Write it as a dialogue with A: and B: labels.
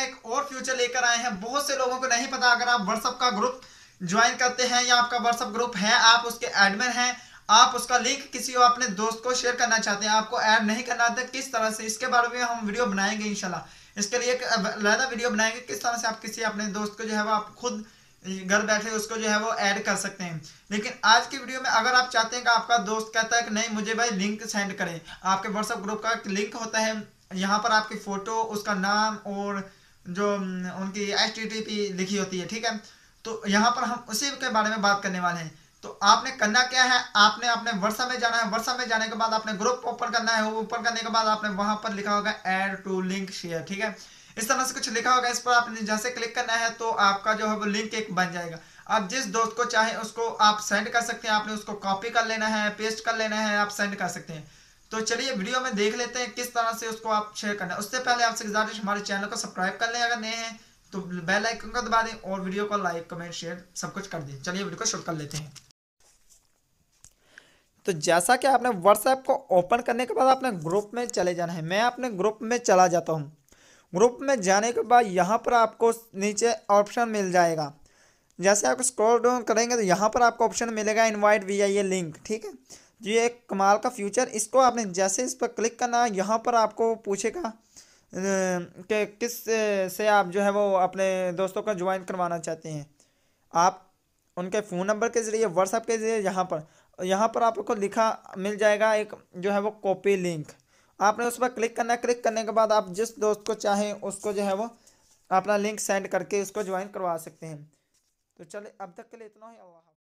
A: एक और फ्यूचर लेकर आए हैं। बहुत से लोगों को नहीं पता, अगर आप व्हाट्सएप का ग्रुप ज्वाइन करते हैं या आपका व्हाट्सएप ग्रुप है, आप उसके एडमिन हैं, आप उसका लिंक किसी अपने दोस्त को शेयर करना चाहते हैं, आपको ऐड नहीं करना आता, किस तरह से, इसके बारे में हम वीडियो बनाएंगे इंशाल्लाह। इसके लिए एक अलग वीडियो बनाएंगे किस तरह से आप किसी अपने दोस्त को जो है वो आप खुद घर बैठे उसको जो है वो ऐड कर सकते हैं। लेकिन आज की वीडियो में अगर आप चाहते हैं कि आपका दोस्त कहता है कि नहीं मुझे भाई लिंक सेंड करें, आपके व्हाट्सएप ग्रुप का लिंक होता है, यहाँ पर आपकी फोटो, उसका नाम और जो उनकी HTTP लिखी होती है, ठीक है। तो यहाँ पर हम उसी के बारे में बात करने वाले हैं। तो आपने करना क्या है, आपने अपने व्हाट्सएप में जाना है, व्हाट्सएप में जाने के बाद आपने ग्रुप ओपन करना है, ओपन करने के बाद आपने वहां पर लिखा होगा ऐड टू लिंक शेयर, ठीक है। इस तरह से कुछ लिखा होगा, इस पर आपने जैसे क्लिक करना है तो आपका जो है वो लिंक एक बन जाएगा। आप जिस दोस्त को चाहे उसको आप सेंड कर सकते हैं, आपने उसको कॉपी कर लेना है, पेस्ट कर लेना है, आप सेंड कर सकते हैं। तो चलिए वीडियो में देख लेते हैं किस तरह से उसको आप शेयर करना है। उससे पहले आपसे गुजारिश, हमारे चैनल को सब्सक्राइब कर लें अगर नए हैं तो, बेल आइकन को दबा दें और वीडियो को लाइक कमेंट शेयर सब कुछ कर दें। चलिए वीडियो को शुरू कर लेते हैं। तो जैसा कि आपने व्हाट्सएप को ओपन करने के बाद आपने ग्रुप में चले जाना है। मैं अपने ग्रुप में चला जाता हूँ। ग्रुप में जाने के बाद यहाँ पर आपको नीचे ऑप्शन मिल जाएगा। जैसे आप स्क्रॉल डाउन करेंगे तो यहाँ पर आपको ऑप्शन मिलेगा इनवाइट विया ये लिंक, ठीक है। ये एक कमाल का फ्यूचर, इसको आपने जैसे इस पर क्लिक करना है, यहाँ पर आपको पूछेगा कि किस से आप जो है वो अपने दोस्तों का ज्वाइन करवाना चाहते हैं। आप उनके फ़ोन नंबर के ज़रिए, व्हाट्सएप के ज़रिए, यहाँ पर आपको लिखा मिल जाएगा एक जो है वो कॉपी लिंक। आपने उस पर क्लिक करना है। क्लिक करने के बाद आप जिस दोस्त को चाहें उसको जो है वो अपना लिंक सेंड करके उसको ज्वाइन करवा सकते हैं। तो चलिए अब तक के लिए इतना ही। अल्लाह।